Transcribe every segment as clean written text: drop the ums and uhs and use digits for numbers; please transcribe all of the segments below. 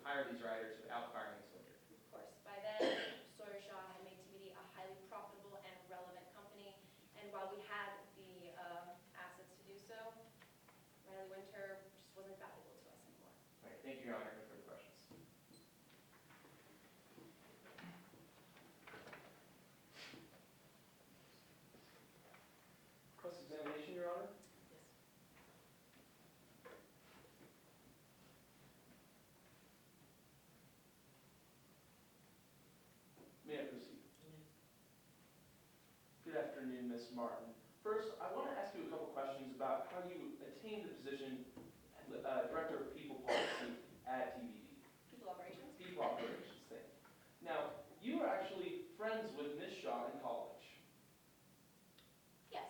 hire these riders without firing Sawyer? Of course, by then, Sawyer Shaw had made TBD a highly profitable and relevant company, and while we had the assets to do so, Riley Winter just wasn't valuable to us anymore. All right, thank you, Your Honor. No further questions. Cross-examination, Your Honor. Yes. May I proceed? Good afternoon, Ms. Martin. First, I want to ask you a couple questions about how you attained the position Director of People Policy at TBD. People operations? People Operations thing. Now, you were actually friends with Ms. Shaw in college. Yes.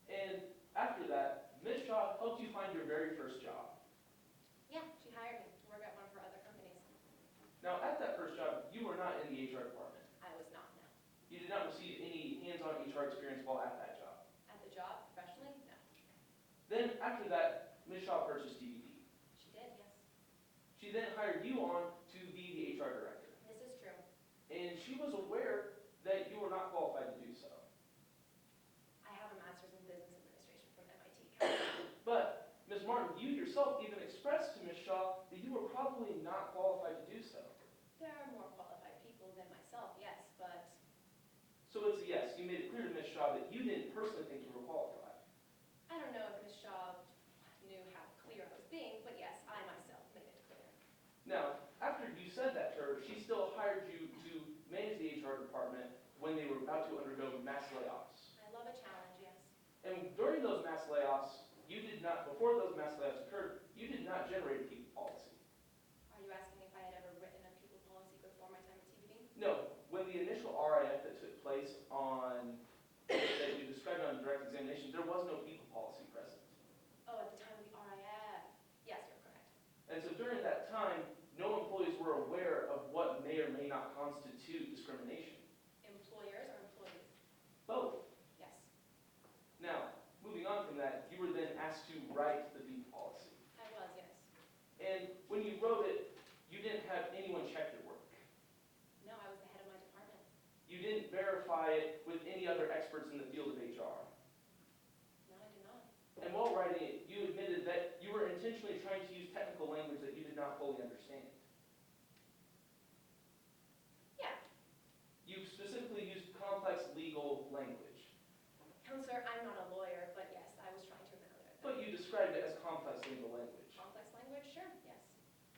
And after that, Ms. Shaw helped you find your very first job. Yeah, she hired me to work at one of her other companies. Now, at that first job, you were not in the HR department. I was not, no. You did not receive any hands-on HR experience while at that job. At the job, professionally, no. Then, after that, Ms. Shaw purchased TBD. She did, yes. She then hired you on to be the HR director. This is true. And she was aware that you were not qualified to do so. I have a master's in business administration from MIT. But, Ms. Martin, you yourself even expressed to Ms. Shaw that you were probably not qualified to do so. There are more qualified people than myself, yes, but So it's a yes. You made it clear to Ms. Shaw that you didn't personally think you were qualified. I don't know if Ms. Shaw knew how clear I was being, but yes, I myself made it clear. Now, after you said that to her, she still hired you to manage the HR department when they were about to undergo mass layoffs. I love a challenge, yes. And during those mass layoffs, you did not, before those mass layoffs occurred, you did not generate a people policy. Are you asking if I had ever written a people policy before my time at TBD? No, when the initial RIF that took place on, that you described on direct examination, there was no people policy present. Oh, at the time of the RIF. Yes, you're correct. And so during that time, no employees were aware of what may or may not constitute discrimination. Employers or employees? Both. Yes, Now, moving on from that, you were then asked to write the people policy. I was, yes. And when you wrote it, you didn't have anyone check your work. No, I was the head of my department. You didn't verify it with any other experts in the field of HR. No, I did not. And while writing it, you admitted that you were intentionally trying to use technical language that you did not fully understand. Yeah. You specifically used complex legal language, Counselor, I'm not a lawyer, but yes, I was trying to evaluate that. but you described it as complex legal language. Complex language? Sure, yes.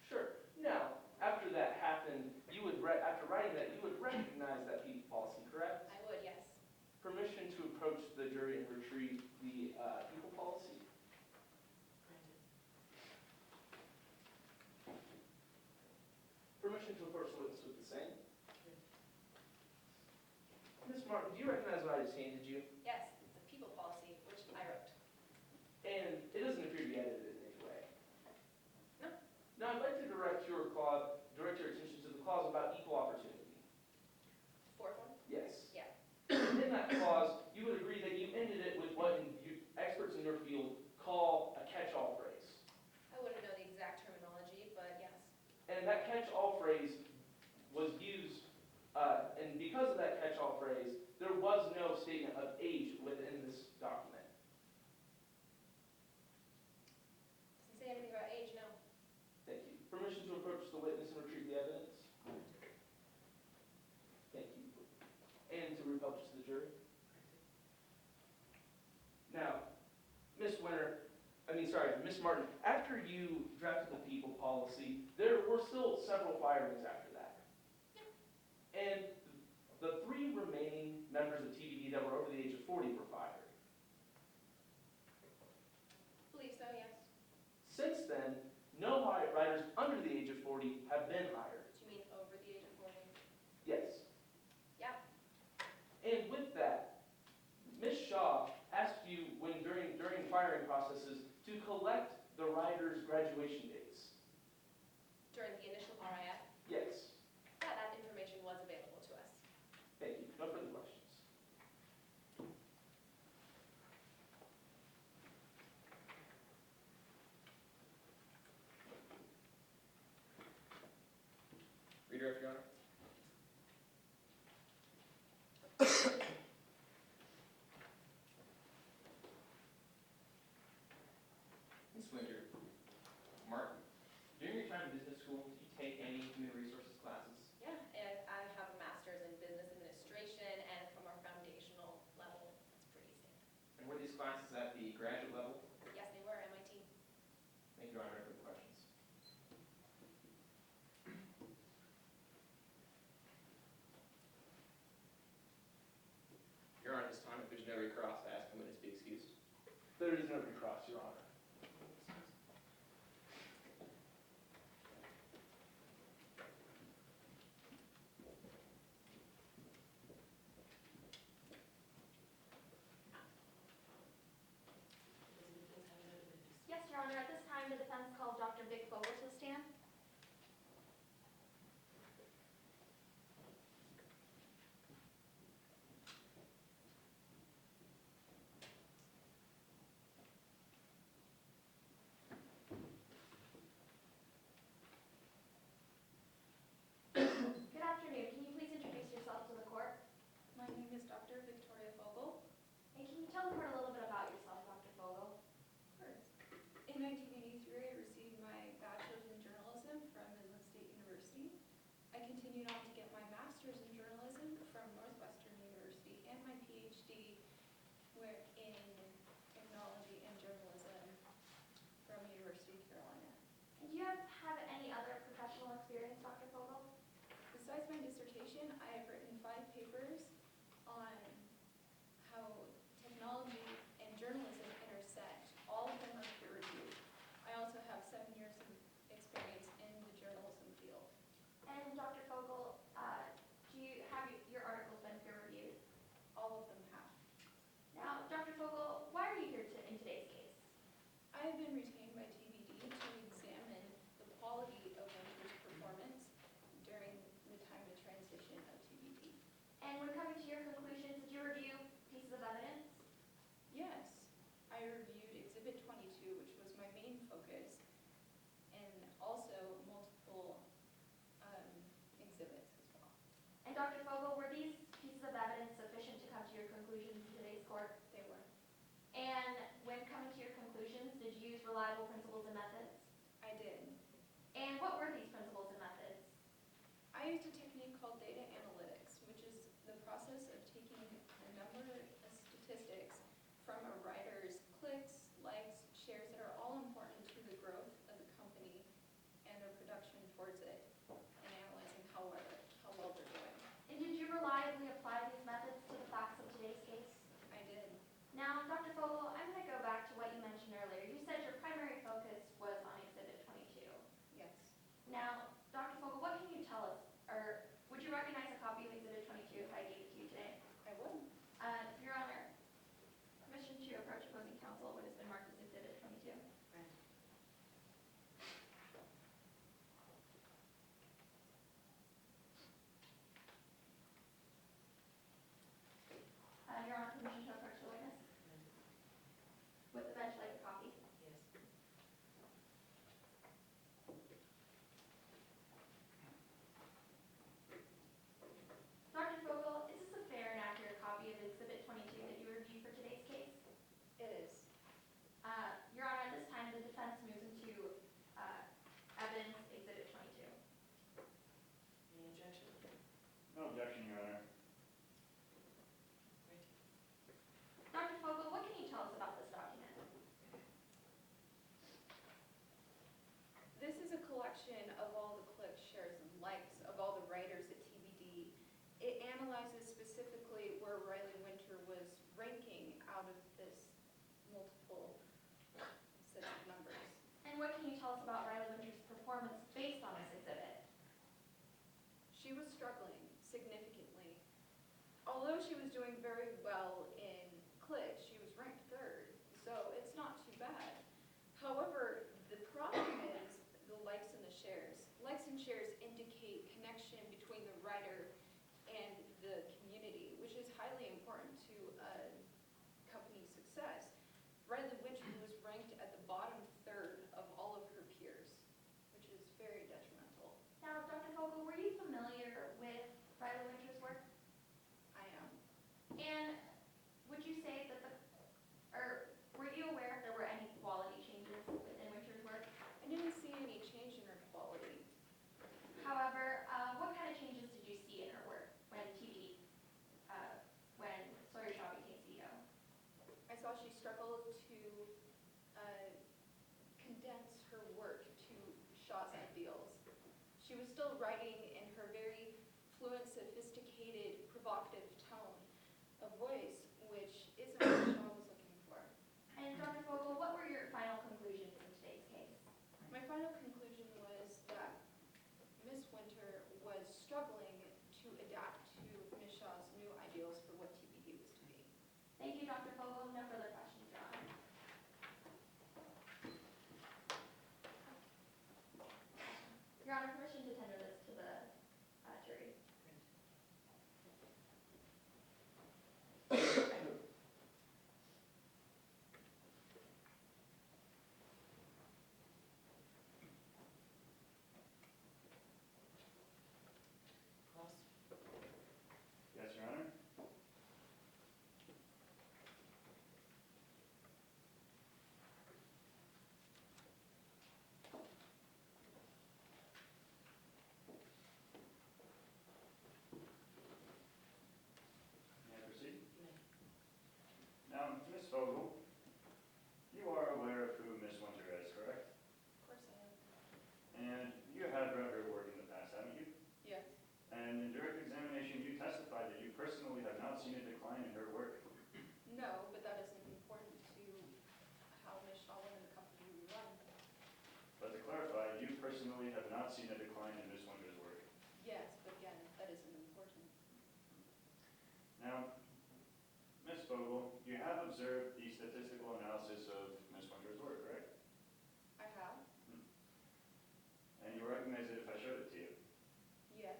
Sure. Now, after that happened, you would after writing that, you would recognize that people policy, correct? I would, yes. Permission to approach the jury and retrieve the people policy. Permission to approach the witness with the same. Ms. Martin, do you recognize what I just handed you? Yes, it's a people policy, which I wrote. And it doesn't appear to be edited in any way. No. Now, I'd like to direct your attention to the clause about equal opportunity. Fourth one? Yes. Yeah. In that clause, you would agree that you ended it with what experts in your field call a catch-all phrase. I wouldn't know the exact terminology, but yes. And that catch-all phrase was used, and because of that catch-all phrase, there was no statement of age within this document. Doesn't say anything about age, no. Thank you. Permission to approach the witness and retrieve the evidence. Thank you. And to republish to the jury. Now, Ms. Martin, after you drafted the people policy, there were still several firings after that. Yeah. And the 3 remaining members of TBD that were over the age of 40 were fired. Believe so, yes. Since then, no riders under the age of 40 have been hired. Do you mean over the age of 40? Yes. Yeah. And with that, Ms. Shaw asked you during firing processes to collect the riders' graduation dates. During the initial RIF? Yes. Yeah, that information was available to us. Thank you. No further questions. Ms. Winter. Mark, during your time in business school, did you take any human resources classes? Yeah, and I have a master's in business administration, and from our foundational level, it's pretty standard. And were these classes at the graduate level? Yes, they were MIT. Thank you, Your Honor, for the questions. Your Honor, at this time, if there's no recross, I ask the witness be excused. There is no recross, Your Honor. Yes, Your Honor, at this time, the defense calls Dr. Vic Fogel to the stand. Good afternoon. Can you please introduce yourself to the court? My name is Dr. Victoria Fogel. And can you tell the court a little bit about yourself, Dr. Fogel? First, in 1983, I received my bachelor's in journalism from Midland State University. I continued on to get my master's in journalism from Northwestern University and my PhD in technology and journalism from University of Carolina. And do you have any other professional experience, Dr. Fogel? Besides my dissertation, I have written 5 papers on how technology and journalism intersect. All of them are peer-reviewed. I also have 7 years of experience in the journalism field. And Dr. Fogel, your articles been peer-reviewed? All of them have. Now, Dr. Fogel, why are you here in today's case? I have been retained by TBD to examine the quality of Winter's performance during the time of transition of TBD. And when coming to your conclusions, did you review pieces of evidence? Yes, I reviewed Exhibit 22, which was my main focus, and also multiple exhibits as well. And Dr. Fogel, were these pieces of evidence sufficient to come to your conclusions in today's court? They were. And when coming to your conclusions, did you use reliable principles and methods? I did. And what were these principles and methods? I used a technique called data analytics, which is the process of taking a number of statistics from a writer's clicks, likes, shares that are all important to the growth of the company and their production towards it, and analyzing how well they're doing. And did you reliably apply these methods to the facts of today's case? I did. Now, Dr. Fogel, I'm going to go back to what you mentioned earlier. You said your primary focus was on Exhibit 22. Yes. Now, Dr. Fogel, what can you tell us, or would you recognize a copy of Exhibit 22 if I gave it to you today? I would. Your Honor, permission to approach opposing counsel, what has been marked as Exhibit 22. Your Honor, permission to approach the witness? Would the bench like a copy? Dr. Fogel, is this a fair and accurate copy of Exhibit 22 that you reviewed for today's case? It is. Your Honor, at this time, the defense moves into evidence Exhibit 22. Any objection? No objection, Your Honor. Dr. Fogel, what can you tell us about this document? This is a collection of all the clicks, shares, and likes of all the writers at TBD. It analyzes specifically where Riley Winter was ranking out of this multiple set of numbers. And what can you tell us about Riley Winter's performance based on this exhibit? She was struggling significantly. Although she was doing very well in clicks, she was ranked 3rd, so it's not too bad. However, the problem is the likes and the shares. Likes and shares indicate connection between the writer and the community, which is highly important to a company's success. Riley Winter was ranked at the bottom 3rd of all of her peers, which is very detrimental. Now, Dr. Fogel, were you familiar with She was still writing in her very fluent, sophisticated, provocative tone of voice, which isn't what Shaw was looking for. And Dr. Vogel, what were your final conclusions in today's case? My final conclusion was that Miss Winter was struggling to adapt to Miss Shaw's new ideals for what TPD was to be. Thank you, Dr. Vogel. No further questions, Your Honor. Your Honor, permission to tender this to the jury. Cross. Yes, Your Honor. May I proceed? May. Now, Ms. Vogel, you are aware of who Miss Winter is, correct? Of course I am. And you have read her work in the past, haven't you? Yes. And in direct examination, you testified that you personally have not seen a decline in her work. No, but that isn't important to how Miss Shaw wanted the company to be run. But to clarify, you personally have not seen a decline in Miss Winter's work. Yes, but again, that isn't important. Now, Ms. Vogel, you have observed the statistical analysis of Ms. Winter's work, right? I have? And you recognize it if I showed it to you. Yes.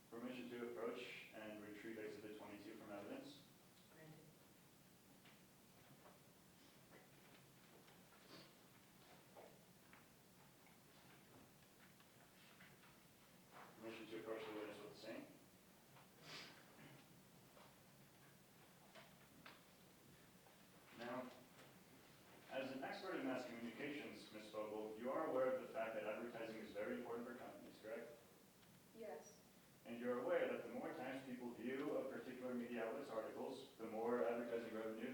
Permission to approach and retrieve Exhibit 22 from evidence. Granted. Permission to approach the witness with the same. Now, as an expert in mass communications, Ms. Vogel, you are aware of the fact that advertising is very important for companies, correct? Yes. And you're aware that the more times people view a particular media outlet's articles, the more advertising revenue